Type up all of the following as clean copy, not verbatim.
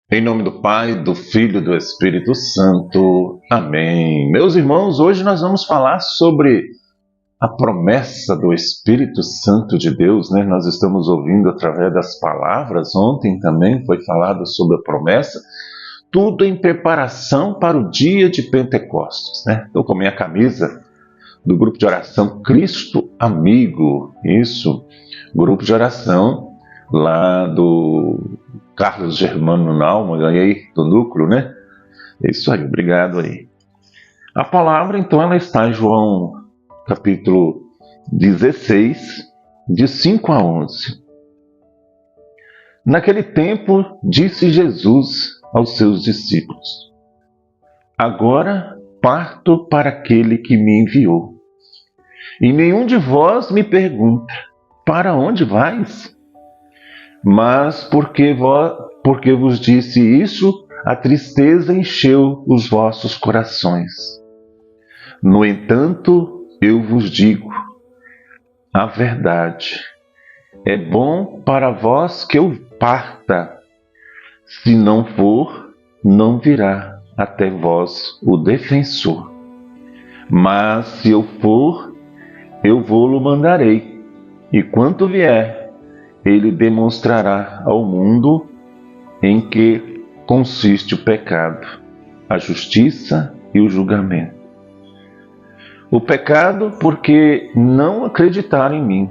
Em nome do Pai, do Filho e do Espírito Santo. Amém. Meus irmãos, hoje nós vamos falar sobre a promessa do Espírito Santo de Deus, né? Nós estamos ouvindo através das palavras. Ontem também foi falado sobre a promessa. Tudo em preparação para o dia de Pentecostes, né? Estou com a minha camisa do grupo de oração Cristo Amigo. Isso, grupo de oração lá do Carlos Germano Naumann, aí do núcleo, né? É isso aí, obrigado aí. A palavra, então, ela está em João, capítulo 16, de 5 a 11. Naquele tempo, disse Jesus aos seus discípulos: Agora parto para aquele que me enviou. E nenhum de vós me pergunta: Para onde vais? Mas porque vos disse isso, a tristeza encheu os vossos corações. No entanto, eu vos digo a verdade. É bom para vós que eu parta. Se não for, não virá até vós o defensor. Mas se eu for, eu vou-lo mandarei. E quando vier, ele demonstrará ao mundo em que consiste o pecado, a justiça e o julgamento. O pecado, porque não acreditaram em mim.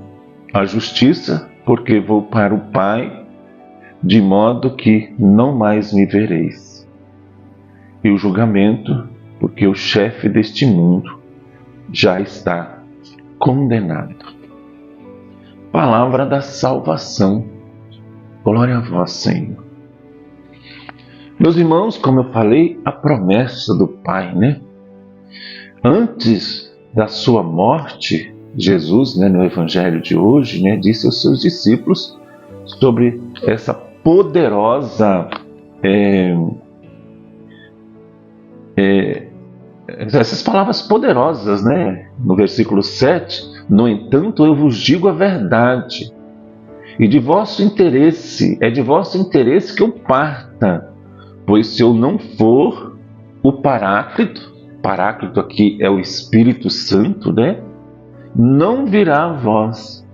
A justiça, porque vou para o Pai, de modo que não mais me vereis. E o julgamento, porque o chefe deste mundo já está condenado. Palavra da salvação. Glória a vós, Senhor. Meus irmãos, como eu falei, a promessa do Pai, né? Antes da sua morte, Jesus, né, no Evangelho de hoje, né, disse aos seus discípulos sobre essa poderosa essas palavras poderosas, né? No versículo 7, no entanto, eu vos digo a verdade, e de vosso interesse, é de vosso interesse que eu parta, pois se eu não for, o Paráclito aqui é o Espírito Santo, né? Não virá a vós,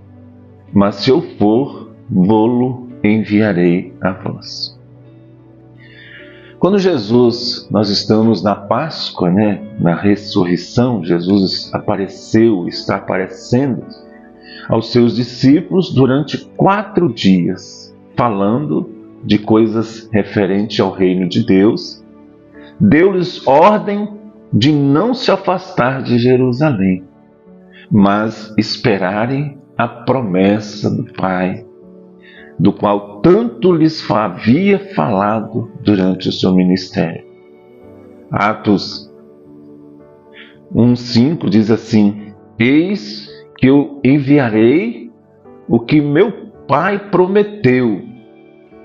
mas se eu for, vou-lo enviarei a vós. Quando Jesus, nós estamos na Páscoa, né, na ressurreição, Jesus apareceu, está aparecendo aos seus discípulos durante 4 dias, falando de coisas referentes ao reino de Deus. Deu-lhes ordem de não se afastar de Jerusalém, mas esperarem a promessa do Pai, do qual tanto lhes havia falado durante o seu ministério. Atos 1:5 diz assim: Eis que eu enviarei o que meu Pai prometeu.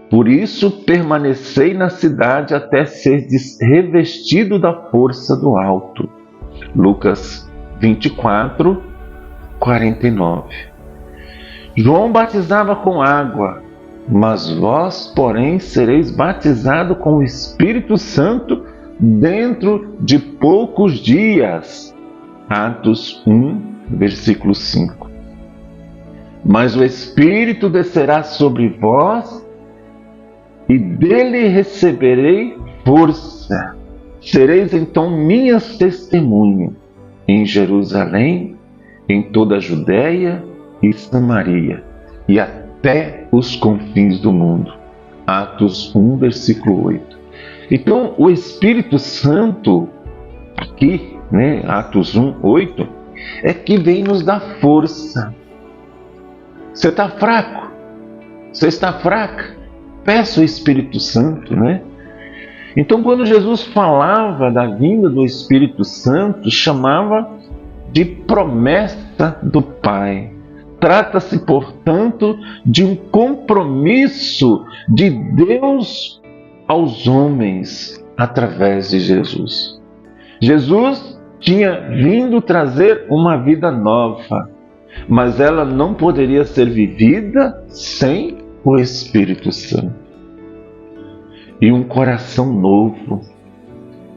Por isso permanecei na cidade até ser revestido da força do alto. Lucas 24:49. João batizava com água, mas vós, porém, sereis batizados com o Espírito Santo dentro de poucos dias. Atos 1, versículo 5. Mas o Espírito descerá sobre vós e dele receberei força. Sereis então minhas testemunhas em Jerusalém, em toda a Judéia e Samaria, e até os confins do mundo. Atos 1, versículo 8. Então, o Espírito Santo, aqui, né, Atos 1, 8, é que vem nos dar força. Você está fraco? Você está fraca? Peça o Espírito Santo, né? Então, quando Jesus falava da vinda do Espírito Santo, chamava de promessa do Pai. Trata-se, portanto, de um compromisso de Deus aos homens através de Jesus. Jesus tinha vindo trazer uma vida nova, mas ela não poderia ser vivida sem o Espírito Santo. e um coração novo.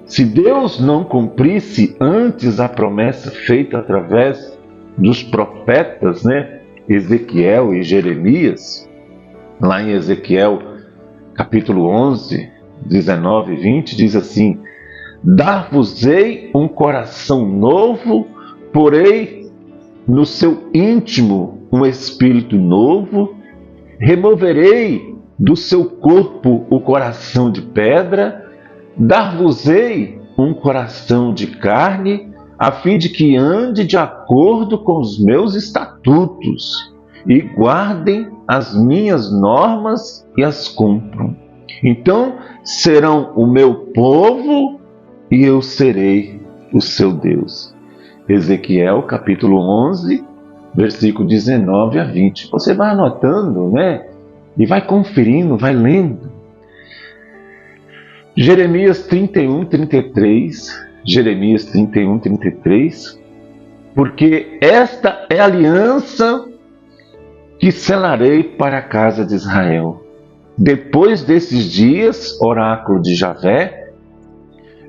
Se Deus não cumprisse antes a promessa feita através dos profetas, Ezequiel e Jeremias, lá em Ezequiel capítulo 11, 19 e 20, diz assim: dar-vos-ei um coração novo, porei no seu íntimo um espírito novo, removerei do seu corpo o coração de pedra, dar-vos-ei um coração de carne, a fim de que ande de acordo com os meus estatutos e guardem as minhas normas e as cumpram. Então serão o meu povo e eu serei o seu Deus. Ezequiel capítulo 11, versículo 19 a 20. Você vai anotando, e vai conferindo, vai lendo. Jeremias 31, 33. Jeremias 31, 33. Porque esta é a aliança que selarei para a casa de Israel. Depois desses dias, oráculo de Javé,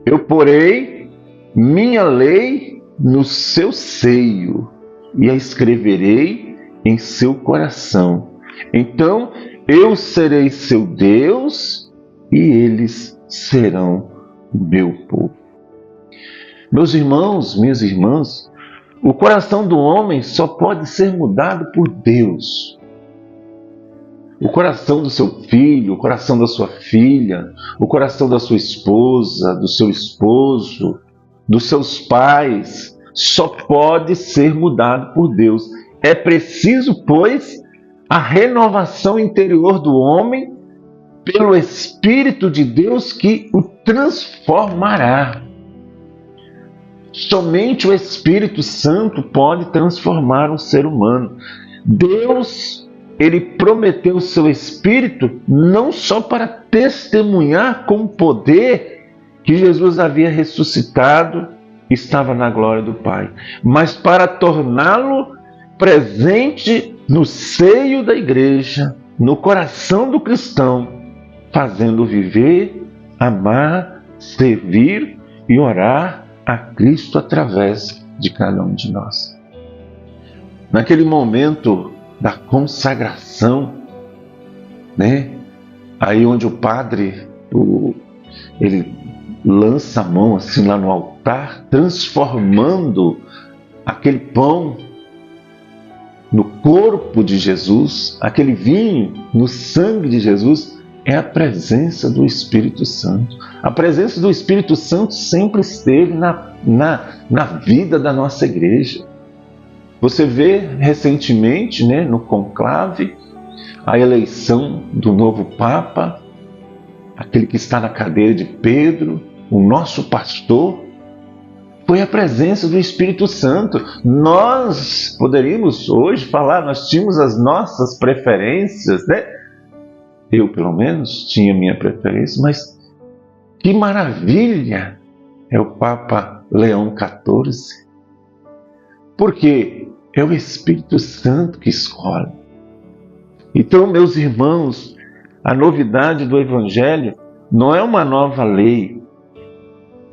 eu porei minha lei no seu seio e a escreverei em seu coração. Então eu serei seu Deus e eles serão o meu povo. Meus irmãos, minhas irmãs, o coração do homem só pode ser mudado por Deus. O coração do seu filho, o coração da sua filha, o coração da sua esposa, do seu esposo, dos seus pais, só pode ser mudado por Deus. É preciso, pois, a renovação interior do homem pelo Espírito de Deus que o transformará. Somente o Espírito Santo pode transformar um ser humano. Deus, Ele prometeu o seu Espírito não só para testemunhar com poder que Jesus havia ressuscitado e estava na glória do Pai, mas para torná-lo presente no seio da igreja, no coração do cristão, fazendo viver, amar, servir e orar a Cristo através de cada um de nós. Naquele momento da consagração, aí onde o padre, ele lança a mão assim lá no altar, transformando aquele pão no corpo de Jesus, aquele vinho no sangue de Jesus, é a presença do Espírito Santo. A presença do Espírito Santo sempre esteve na vida da nossa igreja. Você vê recentemente, no conclave, a eleição do novo Papa, aquele que está na cadeira de Pedro, o nosso pastor, foi a presença do Espírito Santo. Nós poderíamos hoje falar, nós tínhamos as nossas preferências, Eu, pelo menos, tinha minha preferência, mas que maravilha é o Papa Leão XIV. Porque é o Espírito Santo que escolhe. Então, meus irmãos, a novidade do Evangelho não é uma nova lei,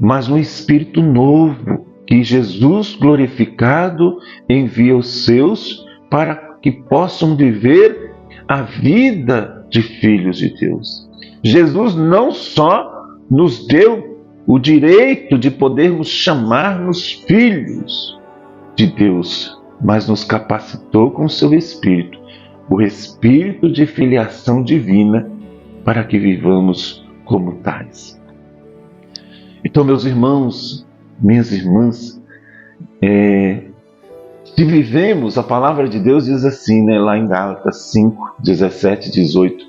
mas um Espírito novo que Jesus glorificado envia aos seus para que possam viver a vida de filhos de Deus. Jesus não só nos deu o direito de podermos chamar-nos filhos de Deus, mas nos capacitou com o seu Espírito, o Espírito de filiação divina, para que vivamos como tais. Então, meus irmãos, minhas irmãs, se vivemos, a palavra de Deus diz assim, lá em Gálatas 5, 17 e 18,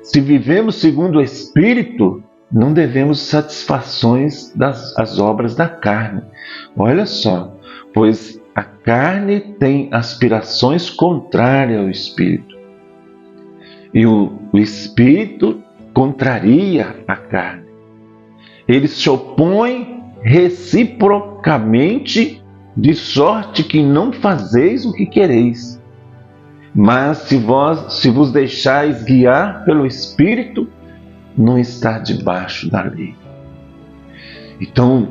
se vivemos segundo o Espírito, não devemos satisfações das obras da carne. Olha só, pois a carne tem aspirações contrárias ao Espírito, e o Espírito contraria a carne. Eles se opõem reciprocamente, de sorte que não fazeis o que quereis. Mas se vos deixais guiar pelo Espírito, não está debaixo da lei. Então,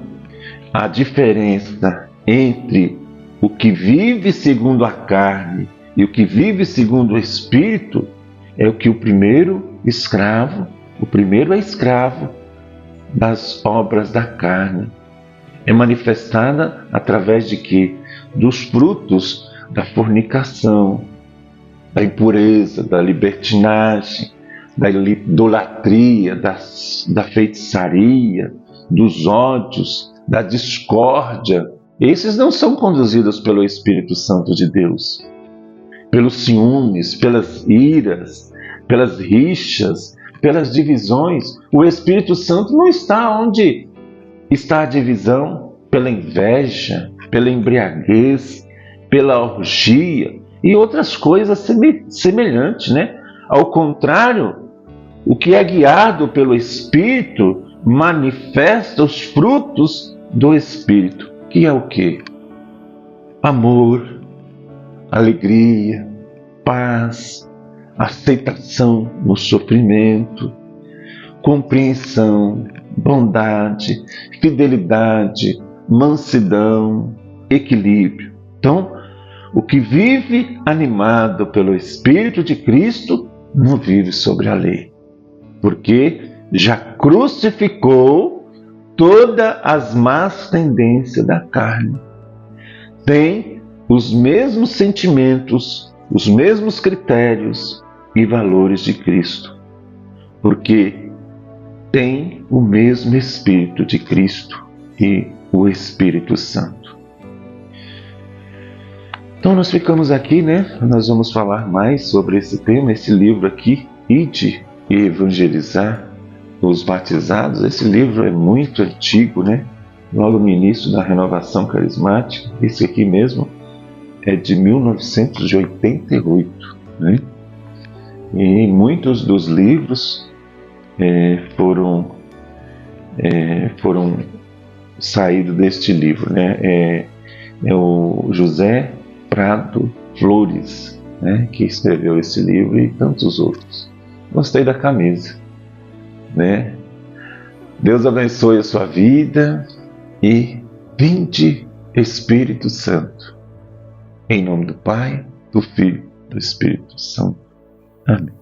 a diferença entre o que vive segundo a carne e o que vive segundo o Espírito é o que o primeiro é escravo das obras da carne. É manifestada através de quê? Dos frutos da fornicação, da impureza, da libertinagem, da idolatria, da feitiçaria, dos ódios, da discórdia. Esses não são conduzidos pelo Espírito Santo de Deus. Pelos ciúmes, pelas iras, pelas rixas, pelas divisões. O Espírito Santo não está onde está a divisão, pela inveja, pela embriaguez, pela orgia e outras coisas semelhantes, né? Ao contrário, o que é guiado pelo Espírito manifesta os frutos do Espírito, que é o quê? Amor, alegria, paz, aceitação no sofrimento, compreensão, bondade, fidelidade, mansidão, equilíbrio. Então, o que vive animado pelo Espírito de Cristo não vive sobre a lei, porque já crucificou todas as más tendências da carne. Tem os mesmos sentimentos, os mesmos critérios e valores de Cristo, porque tem o mesmo Espírito de Cristo e o Espírito Santo. Então nós ficamos aqui, né? Nós vamos falar mais sobre esse tema, esse livro aqui, Ide e Evangelizar os Batizados. Esse livro é muito antigo, né? Logo no início da Renovação Carismática. Esse aqui mesmo é de 1988, né? E muitos dos livros foram saídos deste livro, né? É o José Prado Flores, né, que escreveu esse livro e tantos outros. Gostei da camisa, né? Deus abençoe a sua vida e vinde Espírito Santo. Em nome do Pai, do Filho e do Espírito Santo. Amém.